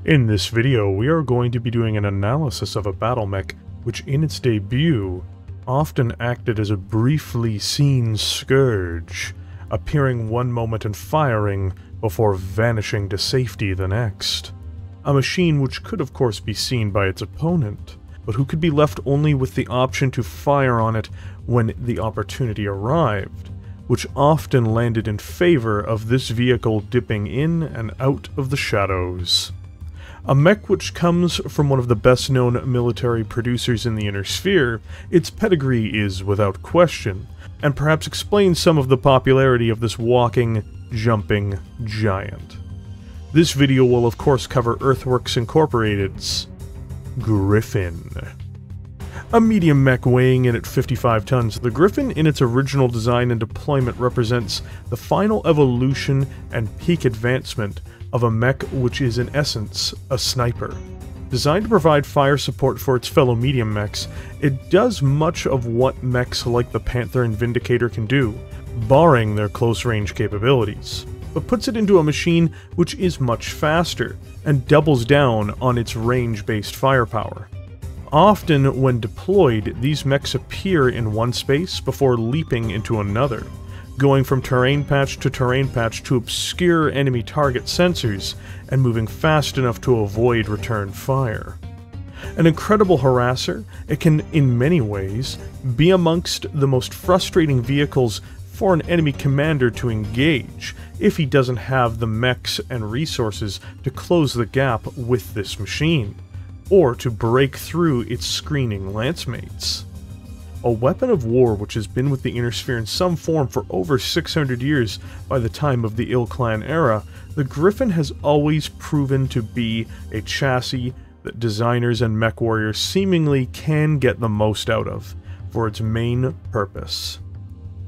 In this video, we are going to be doing an analysis of a battle mech which in its debut often acted as a briefly seen scourge, appearing one moment and firing before vanishing to safety the next. A machine which could of course be seen by its opponent, but who could be left only with the option to fire on it when the opportunity arrived, which often landed in favor of this vehicle dipping in and out of the shadows. A mech which comes from one of the best-known military producers in the Inner Sphere, its pedigree is without question, and perhaps explains some of the popularity of this walking, jumping giant. This video will of course cover Earthworks Incorporated's Griffin. A medium mech weighing in at 55 tons, the Griffin in its original design and deployment represents the final evolution and peak advancement of a mech which is in essence a sniper. Designed to provide fire support for its fellow medium mechs, it does much of what mechs like the Panther and Vindicator can do, barring their close-range capabilities, but puts it into a machine which is much faster, and doubles down on its range-based firepower. Often, when deployed, these mechs appear in one space before leaping into another, going from terrain patch to obscure enemy target sensors, and moving fast enough to avoid return fire. An incredible harasser, it can, in many ways, be amongst the most frustrating vehicles for an enemy commander to engage if he doesn't have the mechs and resources to close the gap with this machine, or to break through its screening lancemates. A weapon of war which has been with the Inner Sphere in some form for over 600 years by the time of the Ill-Clan era, the Griffin has always proven to be a chassis that designers and mech warriors seemingly can get the most out of for its main purpose.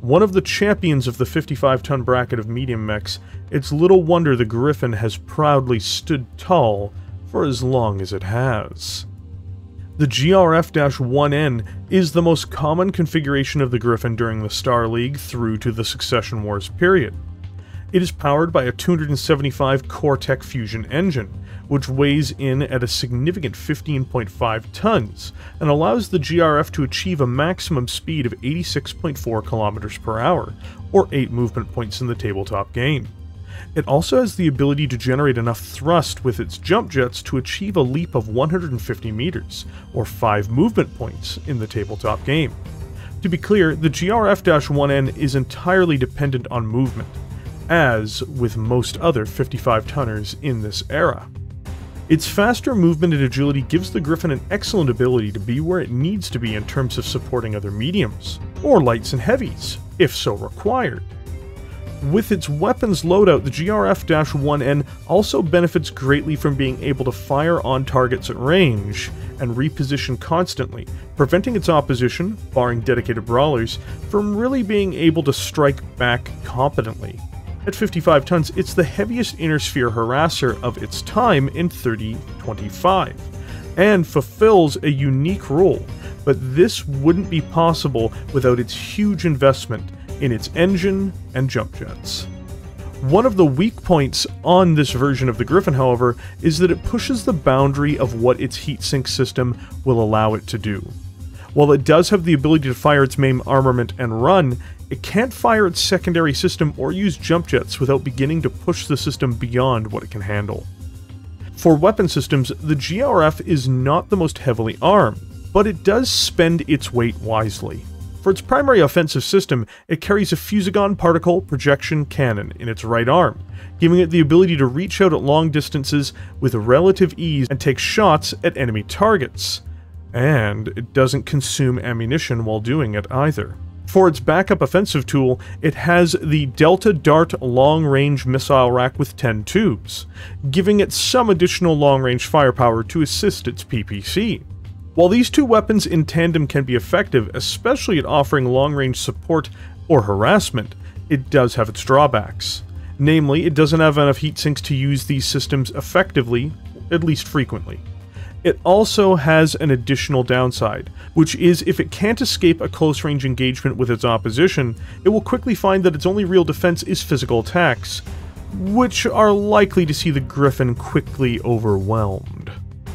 One of the champions of the 55-ton bracket of medium mechs, it's little wonder the Griffin has proudly stood tall for as long as it has. The GRF-1N is the most common configuration of the Griffin during the Star League through to the Succession Wars period. It is powered by a 275 Core-Tech fusion engine, which weighs in at a significant 15.5 tons, and allows the GRF to achieve a maximum speed of 86.4 kilometers per hour, or 8 movement points in the tabletop game. It also has the ability to generate enough thrust with its jump jets to achieve a leap of 150 meters, or 5 movement points in the tabletop game. To be clear, the GRF-1N is entirely dependent on movement, as with most other 55-tonners in this era. Its faster movement and agility gives the Griffin an excellent ability to be where it needs to be in terms of supporting other mediums, or lights and heavies, if so required. With its weapons loadout, the GRF-1N also benefits greatly from being able to fire on targets at range and reposition constantly, preventing its opposition, barring dedicated brawlers, from really being able to strike back competently. At 55 tons, it's the heaviest Inner Sphere harasser of its time in 3025, and fulfills a unique role, but this wouldn't be possible without its huge investment in its engine and jump jets. One of the weak points on this version of the Griffin, however, is that it pushes the boundary of what its heatsink system will allow it to do. While it does have the ability to fire its main armament and run, it can't fire its secondary system or use jump jets without beginning to push the system beyond what it can handle. For weapon systems, the GRF is not the most heavily armed, but it does spend its weight wisely. For its primary offensive system, it carries a Fusagon particle projection cannon in its right arm, giving it the ability to reach out at long distances with relative ease and take shots at enemy targets. And it doesn't consume ammunition while doing it either. For its backup offensive tool, it has the Delta Dart long-range missile rack with 10 tubes, giving it some additional long-range firepower to assist its PPC. While these two weapons in tandem can be effective, especially at offering long-range support or harassment, it does have its drawbacks. Namely, it doesn't have enough heatsinks to use these systems effectively, at least frequently. It also has an additional downside, which is if it can't escape a close-range engagement with its opposition, it will quickly find that its only real defense is physical attacks, which are likely to see the Griffin quickly overwhelmed.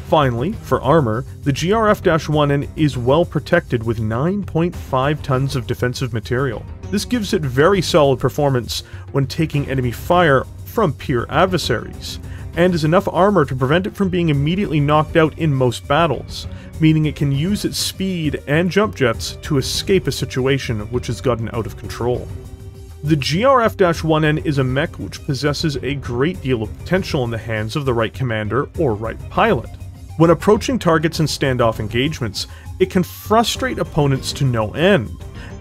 Finally, for armor, the GRF-1N is well protected with 9.5 tons of defensive material. This gives it very solid performance when taking enemy fire from peer adversaries, and is enough armor to prevent it from being immediately knocked out in most battles, meaning it can use its speed and jump jets to escape a situation which has gotten out of control. The GRF-1N is a mech which possesses a great deal of potential in the hands of the right commander or right pilot. When approaching targets in standoff engagements, it can frustrate opponents to no end,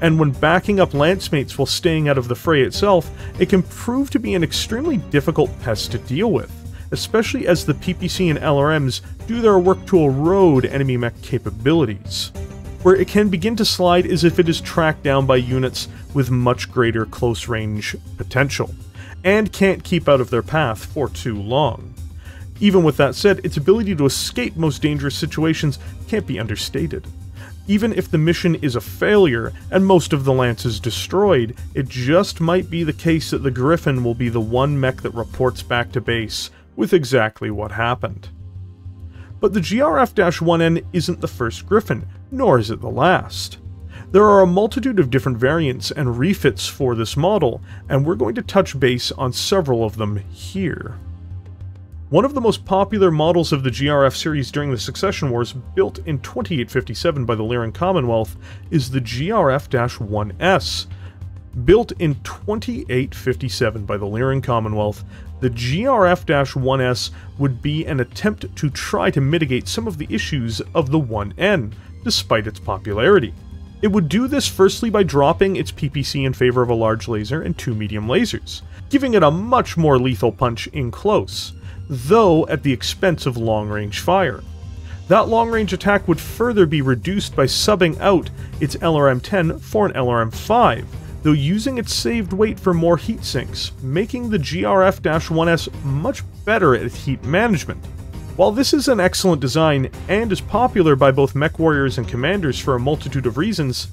and when backing up lancemates while staying out of the fray itself, it can prove to be an extremely difficult pest to deal with, especially as the PPC and LRMs do their work to erode enemy mech capabilities. Where it can begin to slide is if it is tracked down by units with much greater close-range potential, and can't keep out of their path for too long. Even with that said, its ability to escape most dangerous situations can't be understated. Even if the mission is a failure and most of the Lance is destroyed, it just might be the case that the Griffin will be the one mech that reports back to base with exactly what happened. But the GRF-1N isn't the first Griffin, nor is it the last. There are a multitude of different variants and refits for this model, and we're going to touch base on several of them here. One of the most popular models of the GRF series during the Succession Wars, built in 2857 by the Lyran Commonwealth, is the GRF-1S. Built in 2857 by the Lyran Commonwealth, the GRF-1S would be an attempt to try to mitigate some of the issues of the 1N, despite its popularity. It would do this firstly by dropping its PPC in favor of a large laser and 2 medium lasers, giving it a much more lethal punch in close, though at the expense of long-range fire. That long-range attack would further be reduced by subbing out its LRM-10 for an LRM-5, though using its saved weight for more heat sinks, making the GRF-1S much better at heat management. While this is an excellent design, and is popular by both mech warriors and commanders for a multitude of reasons,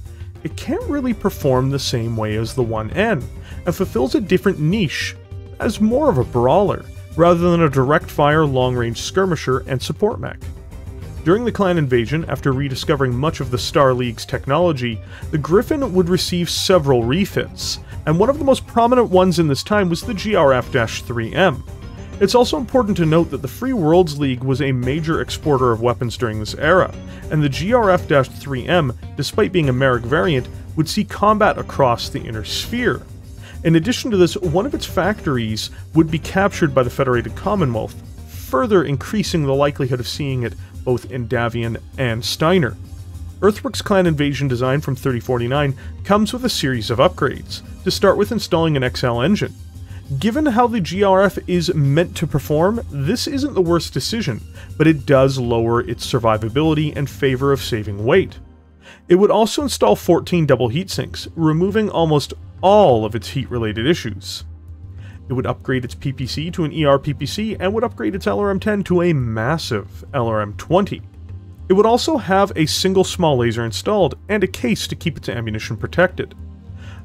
it can't really perform the same way as the 1N, and fulfills a different niche, as more of a brawler, rather than a direct-fire long-range skirmisher and support mech. During the Clan Invasion, after rediscovering much of the Star League's technology, the Griffin would receive several refits, and one of the most prominent ones in this time was the GRF-3M. It's also important to note that the Free Worlds League was a major exporter of weapons during this era, and the GRF-3M, despite being a Merrick variant, would see combat across the Inner Sphere. In addition to this, one of its factories would be captured by the Federated Commonwealth, further increasing the likelihood of seeing it both in Davion and Steiner. Earthworks Clan Invasion design from 3049 comes with a series of upgrades, to start with installing an XL engine. Given how the GRF is meant to perform, this isn't the worst decision, but it does lower its survivability in favor of saving weight. It would also install 14 double heat sinks, removing almost all of its heat-related issues. It would upgrade its PPC to an ER PPC and would upgrade its LRM-10 to a massive LRM-20. It would also have a single small laser installed and a case to keep its ammunition protected.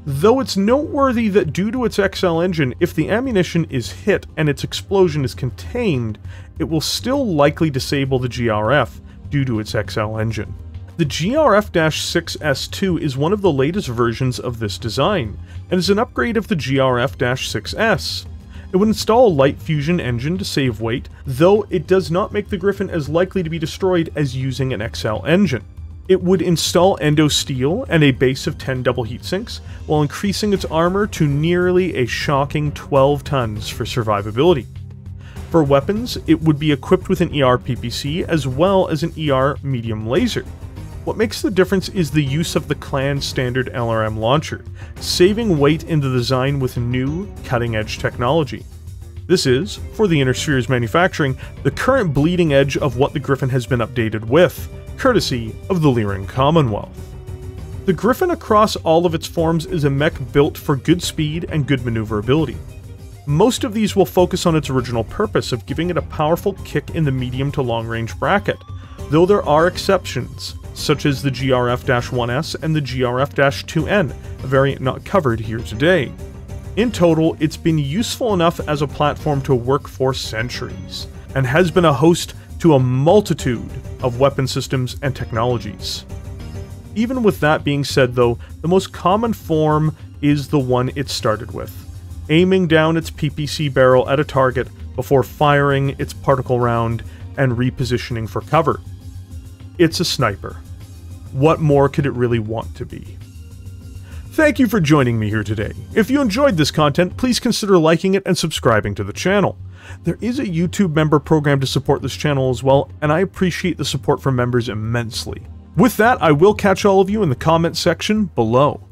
Though it's noteworthy that due to its XL engine, if the ammunition is hit and its explosion is contained, it will still likely disable the GRF due to its XL engine. The GRF-6S2 is one of the latest versions of this design, and is an upgrade of the GRF-6S. It would install a light fusion engine to save weight, though it does not make the Griffin as likely to be destroyed as using an XL engine. It would install endo steel and a base of 10 double heat sinks, while increasing its armor to nearly a shocking 12 tons for survivability. For weapons, it would be equipped with an ER PPC as well as an ER medium laser. What makes the difference is the use of the Clan standard LRM launcher, saving weight in the design with new, cutting-edge technology. This is, for the Inner Sphere's manufacturing, the current bleeding edge of what the Griffin has been updated with, courtesy of the Lyran Commonwealth. The Griffin across all of its forms is a mech built for good speed and good maneuverability. Most of these will focus on its original purpose of giving it a powerful kick in the medium to long range bracket, though there are exceptions, such as the GRF-1S and the GRF-2N, a variant not covered here today. In total, it's been useful enough as a platform to work for centuries, and has been a host to a multitude of weapon systems and technologies. Even with that being said though, the most common form is the one it started with, aiming down its PPC barrel at a target before firing its particle round and repositioning for cover. It's a sniper. What more could it really want to be? Thank you for joining me here today. If you enjoyed this content, please consider liking it and subscribing to the channel. There is a YouTube member program to support this channel as well, and I appreciate the support from members immensely. With that, I will catch all of you in the comment section below.